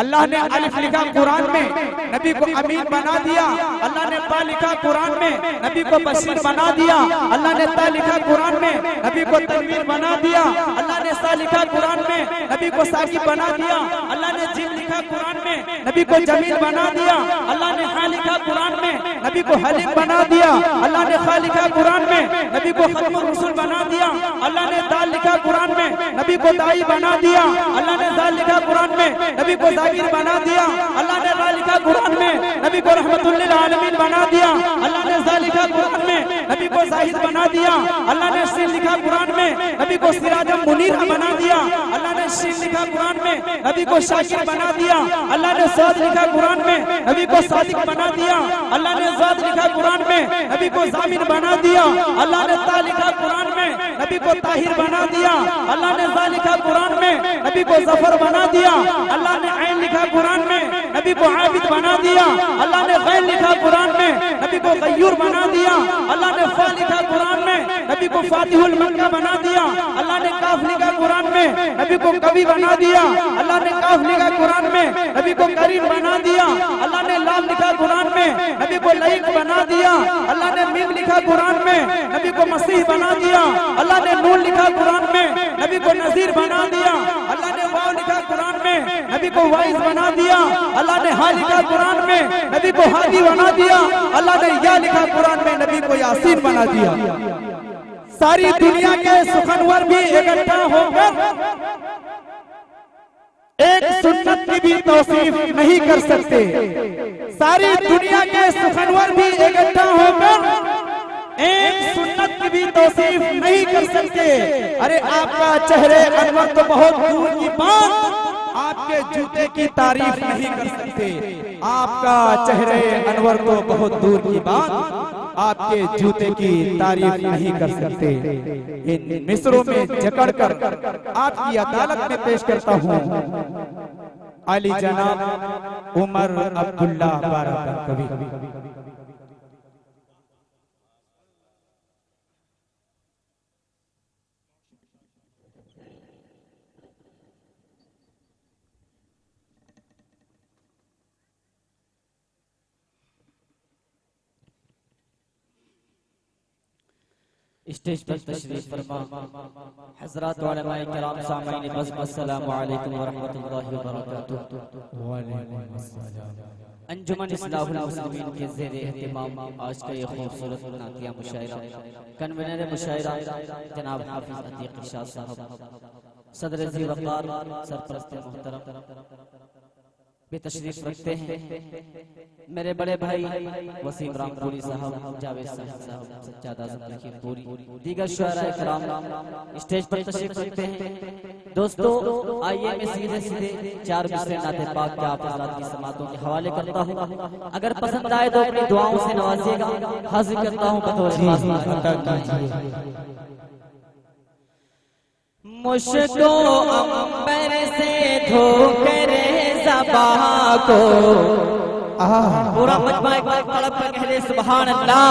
अल्लाह ने अलिफ लिखा कुरान में, नबी को अमीन बना दिया। अल्लाह ने बा लिखा कुरान में, नबी को बशीर बना दिया। अल्लाह ने ता लिखा कुरान में, नबी को तनवीर बना दिया। अल्लाह ने सा लिखा कुरान में, नबी को साकिब बना दिया। अल्लाह ने जिम लिखा कुरान में, नबी को जमील बना दिया। अल्लाह ने हा लिखा कुरान में, नबी को हलीम बना दिया। अल्लाह ने खा लिखा कुरान में, नबी को खत्मुर रसूल बना दिया। अल्लाह ने दाल लिखा कुरान में, नबी को दाई बना दिया। अल्लाह ने जाल लिखा कुरान में, नबी को जाकिर बना दिया। अल्लाह ने रा लिखा कुरान में, नबी को रहमतुल लिल आलमीन बना दिया। अल्लाह ने जा लिखा कुरान में, नबी को जाहिद बना दिया। अल्लाह ने सीन लिखा कुरान में, नबी को सिराजम मुनीर बना दिया। अल्लाह ने शीन लिखा कुरान में, नबी को शाकिर बना दिया। अल्लाह ने साद लिखा कुरान में, नबी को सादिक बना दिया। अल्लाह ने जाद लिखा कुरान में, नबी को जामिन बना दिया। अल्लाह ने ता लिखा कुरान में, नबी को ताहिर बना दिया। अल्लाह ने जा लिखा कुरान में, नबी को जफर बना दिया। अल्लाह ने ऐन लिखा कुरान में, नबी को आबिद बना दिया। अल्लाह ने गैन लिखा कुरान में, नबी को गयूर बना दिया। अल्लाह ने फा लिखा कुरान में, नबी को फातिहुल मक्का बना दिया। अल्लाह ने काफ लिखा कुरान में, नबी को कवि बना दिया। अल्लाह ने काफ लिखा कुरान में, नबी को करीम बना दिया। अल्लाह ने लाम लिखा कुरान में, नबी को लईक बना दिया। अल्लाह ने मीम लिखा कुरान में, नबी को मसीह बना दिया। अल्लाह ने नून लिखा कुरान में, नबी को नजीर बना दिया। अल्लाह ने वाव लिखा कुरान में, नबी को वाइज बना दिया। अल्लाह ने हा लिखा कुरान में, नबी को हादी बना दिया। अल्लाह ने या लिखा कुरान में, नबी को यासीन बना दिया। सारी दुनिया के सुखनवर भी इकट्ठा होकर एक सुन्नत की भी तौसीफ नहीं कर सकते। सारी दुनिया के सुखनवर भी इकट्ठा होकर एक सुन्नत की भी तौसीफ नहीं कर सकते। अरे आपका चेहरे अनवर तो बहुत दूर की बात, आपके जूते की तारीफ नहीं कर सकते। आपका चेहरे अनवर तो बहुत दूर की बात, आपके जूते की तारीफ नहीं कर सकते। इन मिसरों में जकड़कर आपकी अदालत में पेश करता हूँ अली जनाब उमर अब्दुल्ला बारा कवि। स्टेज पर तशरीफ फरमा हज़रात उलमाए किराम सामईन बज़्म अस्सलामु अलैकुम व रहमतुल्लाहि व बरकातुहू। वालेकुम अस्सलाम। अंजुमन इस्लाहुल मुस्लिमीन के ज़ेर एहतिमाम आज का ये खूबसूरत नातिया मुशायरा कन्वीनर मुशायरा जनाब हाफिज अतीक इरशाद साहब, सदर ज़ी वक़ार सरपरस्त मोहतरम भी तशरीफ रखते हैं। मेरे बड़े भाई वसीम रामपुरी साहब, जावेद साहब, सज्जाद आज़म लखीमपुरी, दीगर शुअराए किराम स्टेज पर तशरीफ रखते हैं। दोस्तों आइए मैं सीधे सीधे चार मिसरे नाते पाक के आप हज़रात की समातों के हवाले करता हूँ। अगर पसंद आए तो अपनी दुआओं से नवाजिएगा। हाजिर करता हूँ बतौर मुझको अंबर से धोकर ज़बां को पूरा मजमा एक बार तड़प कर कह दे सुभान अल्लाह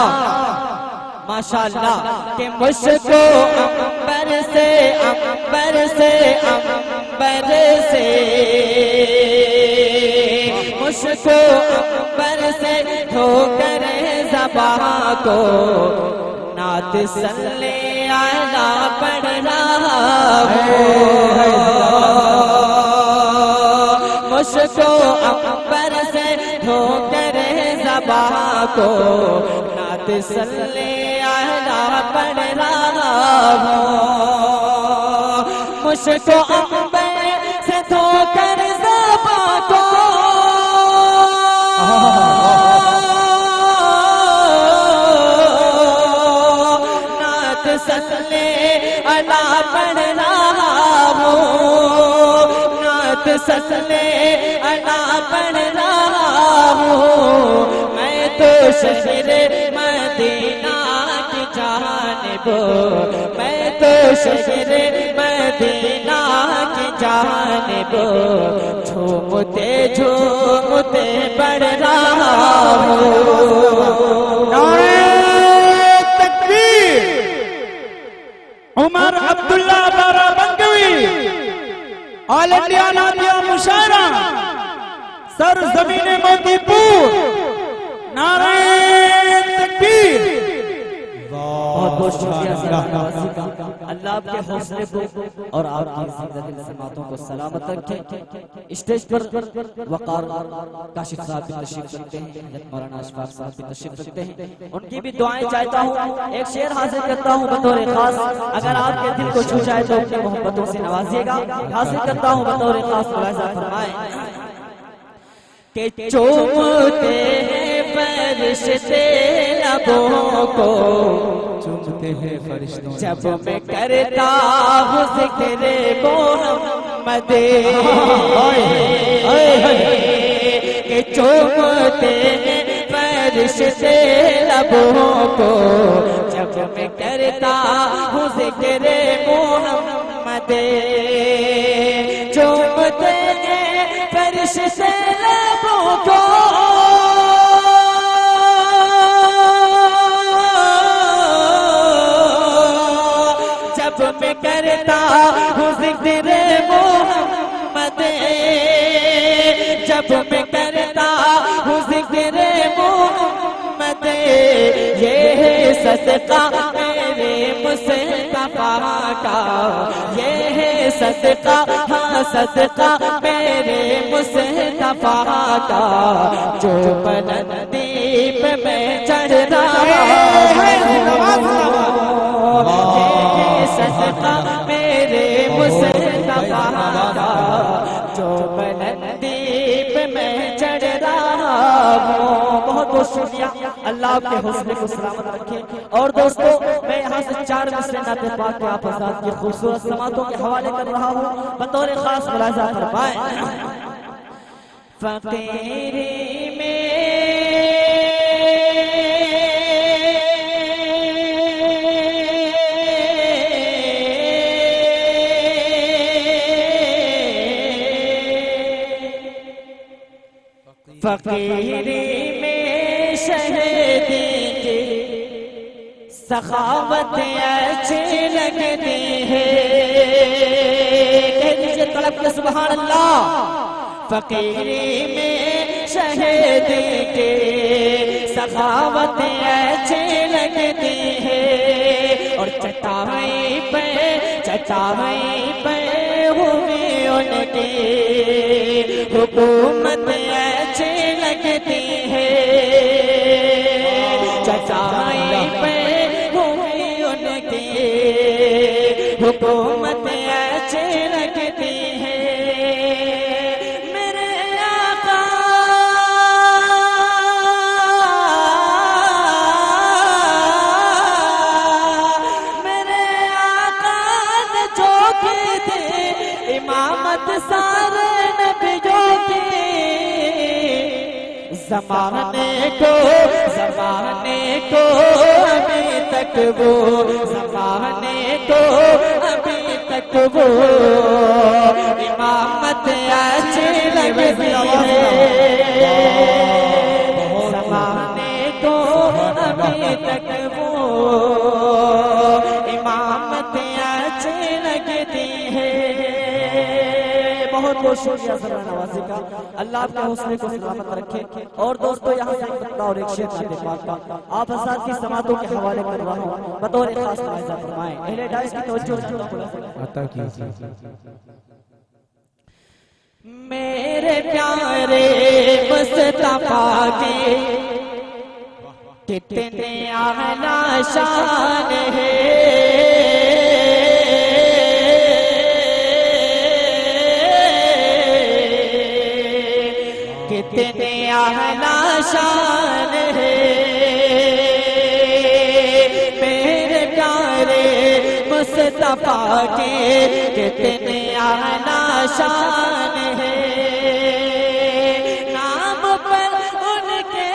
माशाअल्लाह। कि मुझको अंबर से अंबर से अंबर से मुझको अंबर से धोकर ज़बां को नात सल्ले आला पढ़ रहा हूँ। मुझको अंबर से धोकर ज़बां को नात सल्ले आला पढ़ रहा हूँ। मुझको अंबर से धोकर ज़बां को नात सल्ले आला पढ़ रहा हूँ। नात सल्ले आला पढ़ रहा हूँ। मैं तो शहरे मदीना की जानिब, मैं तो शहरे मदीना की जानिब झूमते झूमते बढ़ रहा हूँ। उमर अब्दुल्ला बारा बंगवी ऑल इंडिया नातिया मुशायरा सरजमीन मोतीपुर, नारायण तकबीर। बहुत बहुत शुक्रिया सलामवासी का। अल्लाह आपके हौसले को और आपकी जिंदगी समातों को सलामत रखे। स्टेज पर वकार काशिफ साहब भी तशरीफ रखते हैं, हज़रत मौलाना अशफाक साहब भी तशरीफ रखते हैं, उनकी भी दुआएं चाहता हूँ। एक शेर हासिल करता हूँ बतौर खास, अगर आपके दिल को छू जाए तो अपनी मोहब्बतों से नवाजिएगा। हासिल करता हूँ बतौर खास, मुलाहिज़ा फरमाएं कि चूमते हैं फरिश्ते लबों को, चूमते हैं फरिश्तों जब मैं करता हूँ ज़िक्र मोहम्मद, कि चूमते हैं फरिश्ते लबों को, जब मैं करता हूँ ज़िक्र मोहम्मद। चूमते हैं फरिश्ते लबों को, मैं करता हूँ ज़िक्र मोहम्मद, जब मैं करता हूँ ज़िक्र मोहम्मद। ये है सदका मेरे मुस्तफा का, ये है सदका, हाँ सदका मेरे मुस्तफा का, जो बुलंदी पे मैं चढ़ रहा हूँ। सदका मेरे मुस्तफा का, जो बुलंदी पे मैं चढ़ रहा हूँ। बहुत बहुत शुक्रिया। अल्लाह आपके हौसले को सलामत रखे। और दोस्तों, मैं यहाँ से 4 मिसरे नाते पाक के आप हज़रात की खूबसूरत समातों के हवाले कर रहा हूँ, बतौर खास मुलाहिज़ा फरमाएं। फकीरी में फकीरी में शहीदी की सखावत अच्छी लगती है। कह दीजिए तड़प के सुभान अल्लाह। फकीरी में शहीदी की सखावत अच्छी लगती है, और चटाई पे हुई उनकी हुकूमत अच्छी लगती है। चटाई पे हुई उनकी हुकूमत अच्छी लगती है। मेरे आका ने जो की थी इमामत सारे नबियों की, ज़माने को अभी तक वो, ज़माने को अभी तक वो इमामत अच्छी लगती है। ज़माने को अभी तक वो इमामत अच्छी लगती है। बहुत बहुत शुक्रिया सलाम नवाजी का। अल्लाह आपके हौसले को सलामत रखे। और दोस्तों, यहाँ से एक बता और एक शेर नाते पाक का आप हज़रात की समातों के हवाले कर रहा हूँ, बतौर खास मुलाहिज़ा फरमाएं। अहले डाइस की तवज्जो अता कीजिए। मेरे प्यारे मुस्तफा की कितने आला शान है, कितने आला शान है। मेरे प्यारे मुस्तफा के कितने आला शान है। नाम पर उनके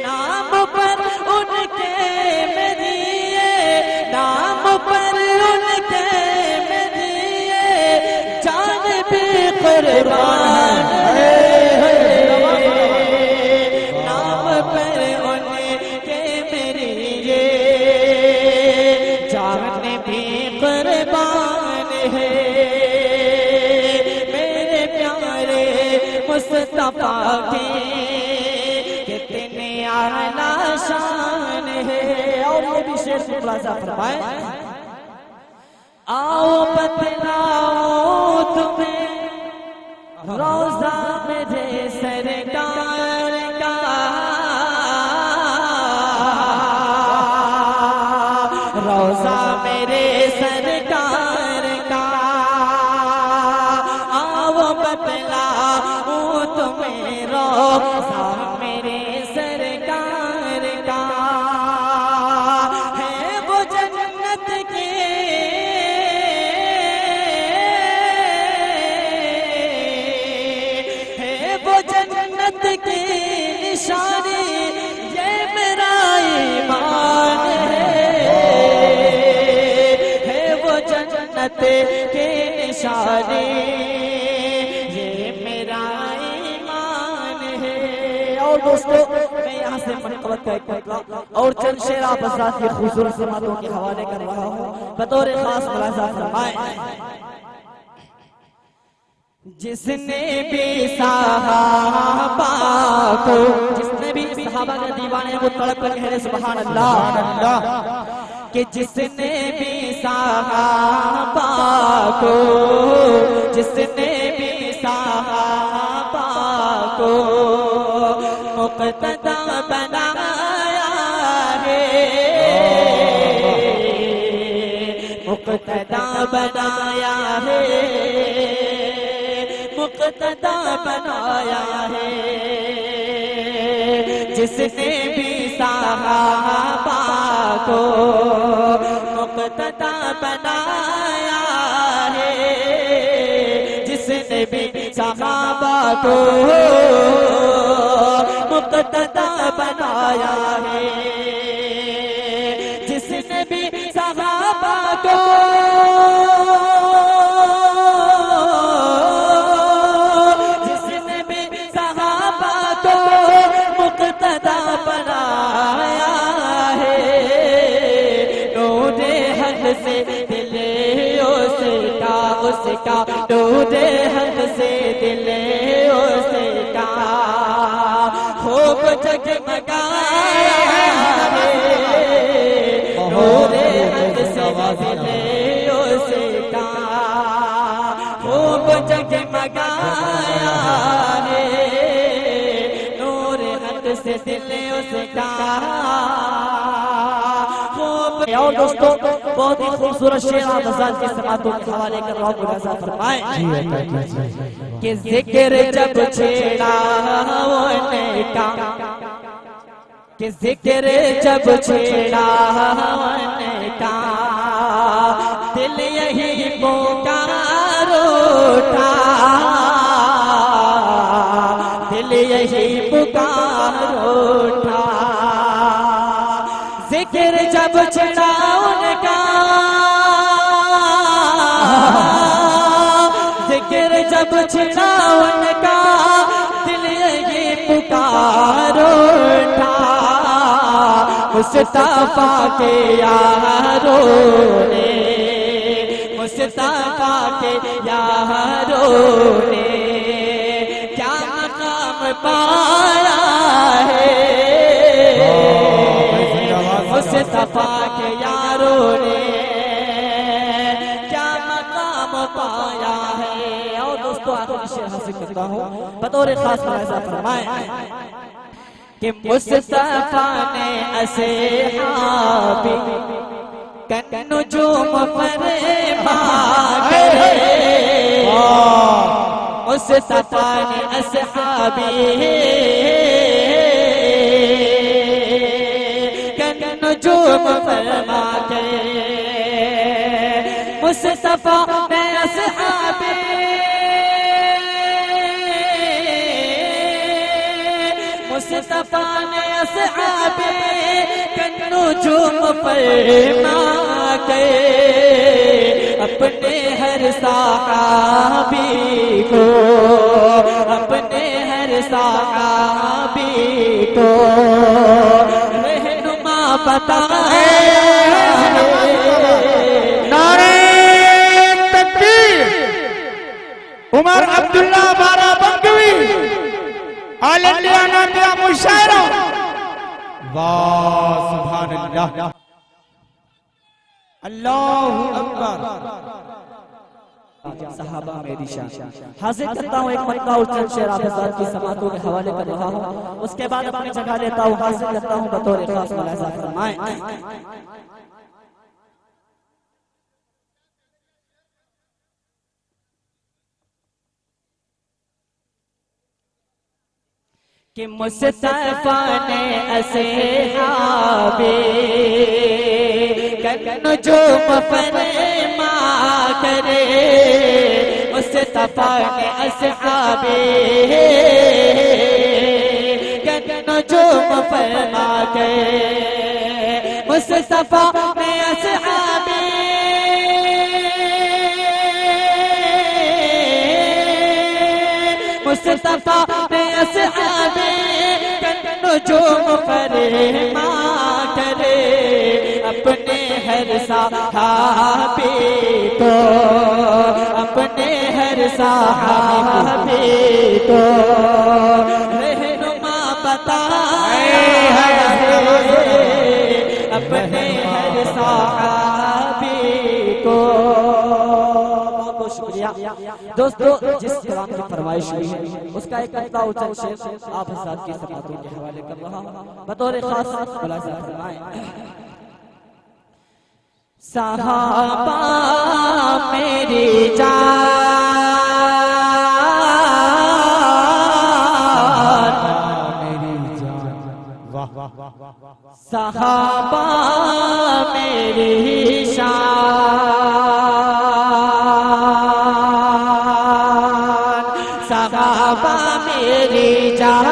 नाम पर उनके मेरिए, नाम पर उनके मेरिए जान भी कुर्बान है। नाम पर उनके मेरिए जान भी कुर्बान है मेरे प्यारे मुस्तफा के कितने आला शान है। और ये भी शेर से खुलासा फरमाए, आओ बतलाओ तुम्हें रोजा मेरे सरकार का, रोजा मेरे सरकार का, आओ बतलाओ तुम्हें रोजा मेरे सरकार का, है वो जन्नत के के निशाने, ये मेरा ईमान है वो जन्नत के निशाने, ये मेरा ईमान है। और दोस्तों मैं यहाँ से मनक़बत का एक फकरा और चंद शेर आप हज़रात की खूबसूरत समातों के हवाले कर रहा हूँ, बतौर खास मुलाज़ा फरमाए। जिसने भी सहाबा को, जिसने भी सहाबा के दीवाने वो तड़प कर कह रहे सुभान अल्लाह, कि जिसने भी सहाबा को, जिसने भी सहाबा को मुक़्तदा बनाया है, मुक़्तदा बनाया है, मुक़्तदा बनाया है। जिसने भी सहाबा को मुक़्तदा बनाया है, जिसने भी सहाबा को मुक़्तदा बनाया है, जिसने भी सहाबा को मुक़्तदा बनाया है, नूरे हक से दिले उसका, उसका नूरे हक से दिले उसका खूब जगमगाया है, नूरे हक से दिले उसका खूब जगमगाया है, से दिल उसका। और दोस्तों बहुत ही खूबसूरत शेर आप हज़रात की समातों के हवाले कर रहा हूँ, मुलाज़ा फरमाएं कि जिक्र जब छेड़ा उनका, कि जिक्र जब छेड़ा उनका दिल यही पुकार उठा, दिल यही पुकार उठा, जिक्र जब छेड़ा उनका, जिक्र जब छेड़ा उनका दिल यही पुकार उठा, मुस्तफा के यारों ने, मुस्तफा के यारों ने पाया है, मुस्तफा के यारों ने क्या मकाम पाया है। और दोस्तों आखिरी शेर हासिल करता हूँ, बतौर खास मुलाज़ा फरमाएं कि मुस्तफा ने असहाबी कन्नुजूम फरमा के, मुस्तफा ने असहाबी कन्नुजूम फरमा के, मुस्तफा ने असहाबी मुस्तफा ने असहाबे कन्नुजूम फरमा के अपने हर सहाबी को, अपने हर सहाबी को रहनुमा बताया। अल्लाहु अकबर। सहाबा मेरी शान। हाजिर करता हूँ एक मक्का और चंद शेर आप हज़रात की समातों के हवाले कर रहा हूँ। उसके बाद अपनी जगह लेता हूँ, हाजिर करता हूँ बतौर खास मुलाज़ा फरमाएं। कि मुस्तफा ने असहाबे कन जो फरमा करे, मुस्तफा ने असहाबे कन जो फरमा करे, मुस्तफा ने असहाबे मुस्तफा ने असहाबे जो फरमा करे, अपने हर सहाबे को, अपने हर सहाबे को रहनुमा बताए, अपने हर सहाबे को। बहुत शुक्रिया दोस्तों। जिस कलाम की फरमाइश हुई है उसका एक कविता और चंद शेर आप हज़रात की समातों के हवाले कर रहा हूं, बतौर खास मुलाज़ा फरमाएं। सहाबा मेरी जान, सहाबा मेरी शान, सहाबा मेरी जान,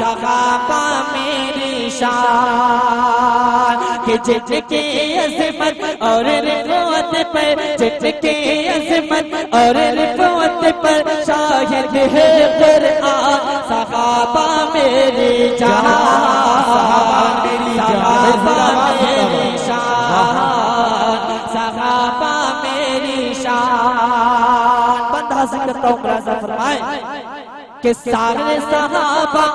सहाबा मेरी शान, कि जिनकी अज़मत और रिफ़अत पर, जिनकी अज़मत और रिफ़अत पर शाहिद है कुरान, सहाबा मेरी जान, सहाबा मेरी शान, सहाबा मेरी शान। बंद हासिल करता हूँ मुलाज़ा फरमाएं कि सारे सहाबा,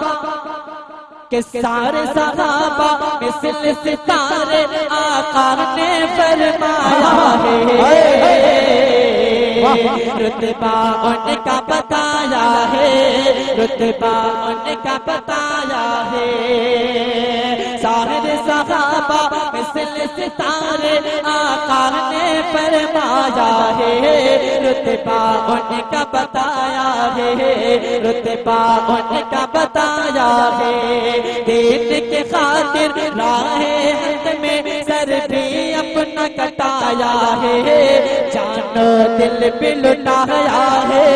कि सारे सहाबा मिसल सितारे आका ने फरमाया है, रुतबा उनका बताया है, रुतबा उनका बताया है। सारे सहाबा मिसल सितारे आका ने फरमाया है, रुतबा उनका बताया है, रुतबा उनका बताया है। दीन के खातिर राहे हक में सर भी अपना कटाया है, जानो दिल भी लुटाया है,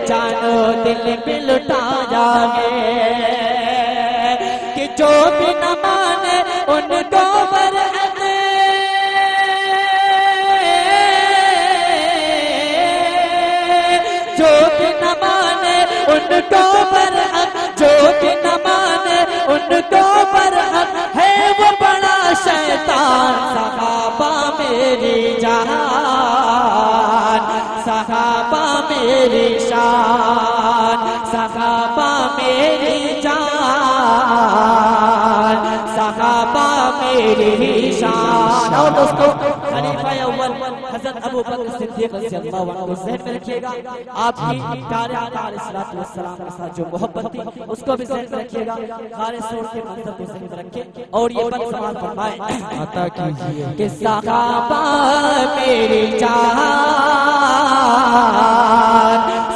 जानो दिल भी लुटाया है। कि जो भी न माने उनको बरअत, जो भी न माने उनको बरअत, जो भी न माने उनको बरअत है वो बड़ा शैतान। सहाबा मेरी जान, सहाबा मेरी शान, सहाबा मेरी जान, सहाबा मेरी शान। और दोस्तों खलीफा अव्वल हज़रत अबू बकर सिद्दीक़ रज़ियल्लाहु अन्हु ज़हन में रखिएगा। आपकी प्यारे आका अलैहिस्सलातु वस्सलाम के साथ जो मोहब्बत थी उसको भी ज़हन में रखिएगा। खारे सोर के मंज़र को ज़हन में रखें और ये बंद समाज फरमाएं अता कीजिए कि सहाबा मेरी जान,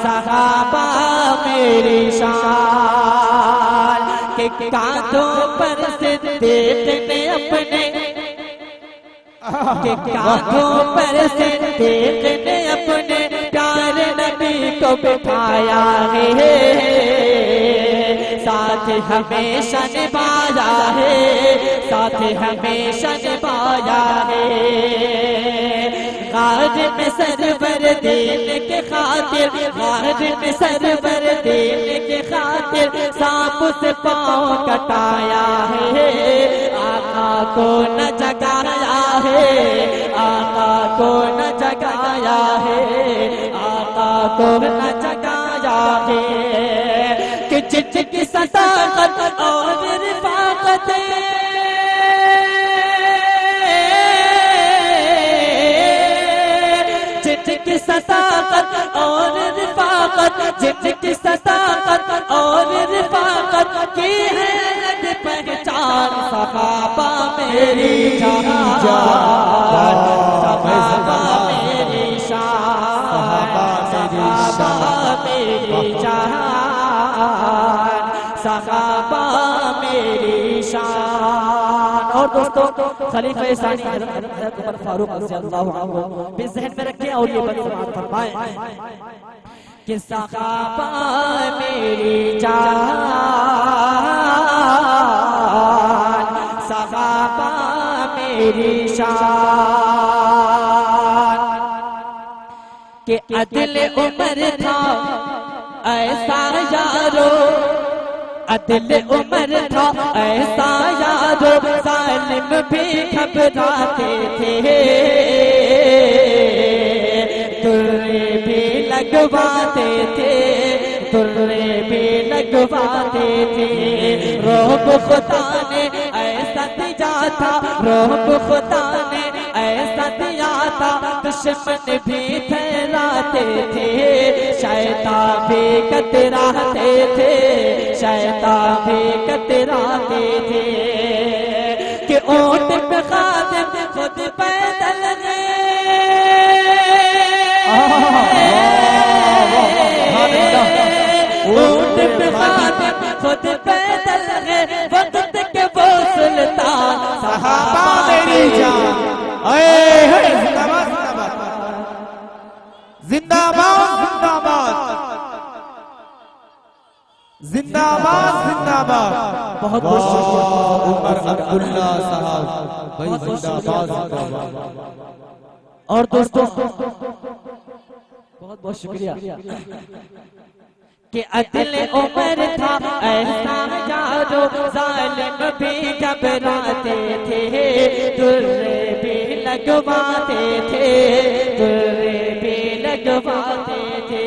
सहाबा मेरी शान, के कांधों पर सिद्दीक़ ने अपने, के कांधों पर सिद्दीक़ ने अपने प्यारे नबी को बिठाया है, साथ हमेशा निभाया है, साथ हमेशा निभाया है। गाज में सरवर दीन के खातिर, गाज में सरवर दीन के खातिर सांप से पाँव कटाया है, आका को न जगाया है, आका को न जगाया है, आका को न जगाया है। कि जिनकी सदाकत और रिफाकत सदाकत और रिफाकत, जिनकी सदाकत और रिफाकत की है अलग पहचान, सहाबा मेरी जान, सहाबा मेरी शान, सहाबा मेरी जान, सहाबा मेरी शान। और दोस्तों खलीफा सानी हज़रत उमर फारूक रज़ियल्लाहु अन्हु भी ज़हन में रखें और ये बात फरमाएं कि सहाबा मेरी जान, सहाबा मेरी शान, कि अदल उमर था ऐसा यारो, अदल उमर था ऐसा यारो, जालिम भी घबराते थे, तुर्रे भी लगवाते थे, तुर्रे भी लगवाते थे। रोब खुदा ने ऐसा दिया था, रोब खुदा ने ऐसा दिया था, दुश्मन भी ठहराते थे, शैतान भी कतराते थे, शैतान भी कतराते थे, कि ऊंट पे खादिम खुद पैदल गए, ऊंट पे खादिम खुद पैदल गए, वक्त के वो सुल्तान, सहाबा मेरी जान, जिंदाबाद जिंदाबाद जिंदाबाद जिंदाबाद। बहुत बहुत शुक्रिया उमर अब्दुल्ला साहब भाई, जिंदाबाद जिंदाबाद। और दोस्तों बहुत बहुत शुक्रिया कि अदल उमर था ऐसा यारो, जालिम भी घबराते थे, तुर्रे भी लगवाते थे, तुर्रे भी लगवाते थे।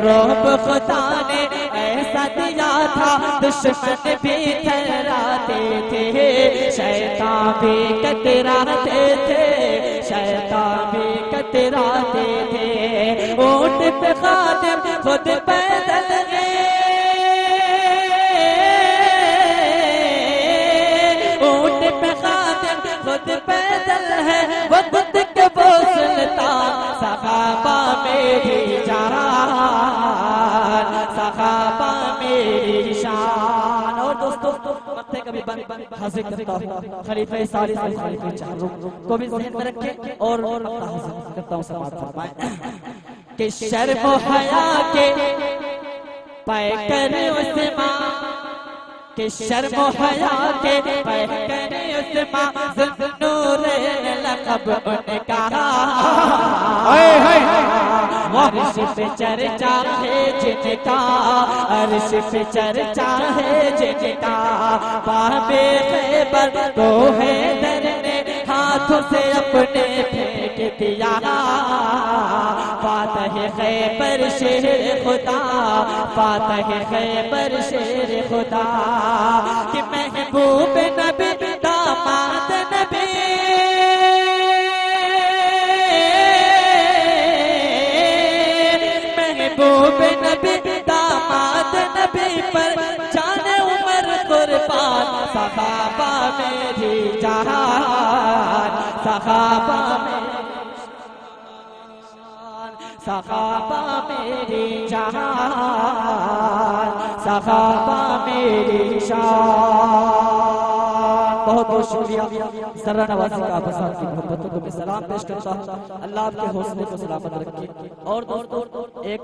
रोब खुदा ने ऐसा दिया था, दुश्मन भी ठहराते थे, शैतान भी कतराते थे, शैतान भी कतराते थे। ऊंट पे खादिम खुद पैदल गए, ऊंट पे खादिम खुद पैदल है, वक्त के वो सुल्तान, सहाबा मेरी जान, सहाबा मेरी शान। और दोस्तों मत्थे कभी बंद हाजिर करता हूँ खलीफा सालिस और खलीफा चारों को भी ज़हन में रखें और हाजिर करता हूँ समाअत फरमाएं कि शर्म हया के पैकर उस्मान, कि शर्म हया के पैकर उस्मान, ज़ुन्नूरैन लक़ब उनका, अर्श पे चर्चा है जिनका, अर्श पे चर्चा है जिनका, बाबे खैबर को हैदर ने हाथों से अपने फेंक दिया, फातह खैबर शेर खुदा, फातह खैबर शेर खुदा, कि महबूब नबी दामाद नबी, महबूब नबी दामाद नबी पर जाने उमर कुर्बान, सहाबा मेरी जान, सहाबा मेरी शान, सहाबा मेरी जान, सहाबा मेरी शान। बहुत बहुत शुक्रिया सर नवाजी का बसात की मोहब्बतों को मैं सलाम पेश करता हूँ, अल्लाह आपके हौसले को सलामत रखे। और दोस्तों एक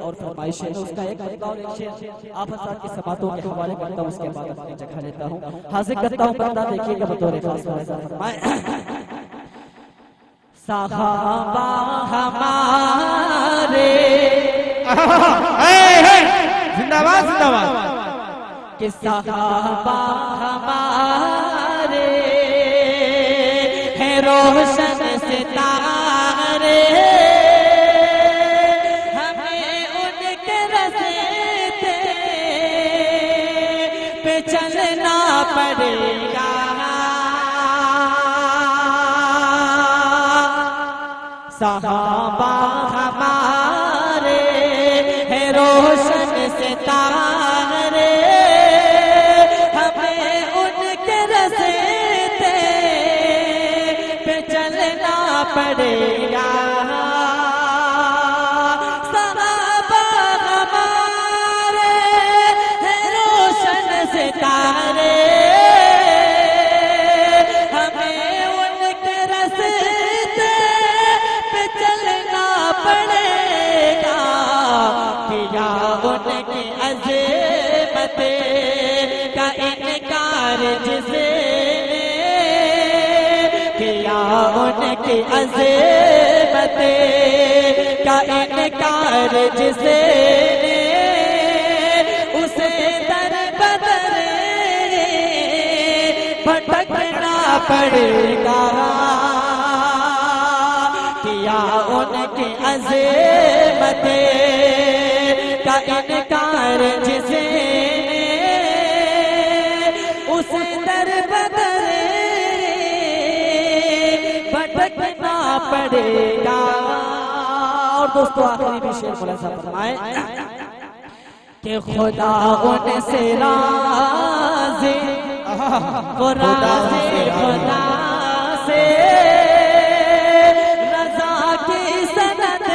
और फरमाइश है, उसका एक और एक शेर आप हज़रात की समातों के हवाले करता हूँ, उसके बाद अपनी जगह लेता हूँ, हाजिर करता हूँ, पर्दा देखिएगा बतौर खास फरमाए। सहाबा हमारे जिंदाबाद जिंदाबाद, कि सहाबा हमारे हैं रोशन सितारे, हमें उनके रास्ते पे चलना पड़ेगा, सहाबा हमारे है रोशन सितारे, हमें उनके रास्ते पे चलना पड़ेगा। सहाबा हमारे है रोशन सितारे, हमें उनके रास्ते पे चलना पड़ेगा। किया उनकी अज़मत का इनकार जिसने, किया उनकी अज़मत का इनकार जिसने, उसे दर बदर भटकना पड़ेगा। किया उनकी अज़मत का इनकार जिसने, उसे दर बदर भटकना पड़ेगा। और दोस्तों आखिरी भी शेर बोला सा फरमाए कि खुदा उनसे राज़ी, खुदा से रज़ा की सनद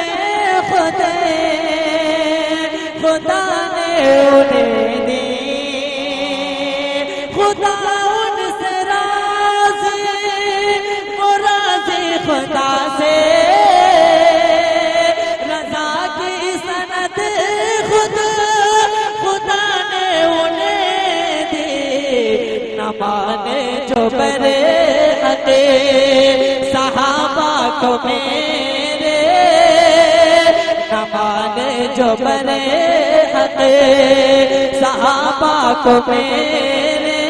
खुदा ने उन्हें दी। खुदा उनसे राज़ी, वो राज़ी खुदा से, रज़ा की सनद खुदा ने उन्हें दी। न माने जो बरे अते सहाबा को मेरे, न माने जो बरे अते सहाबा को मेरे,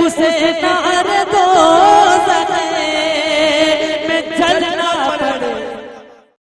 उसे नार दो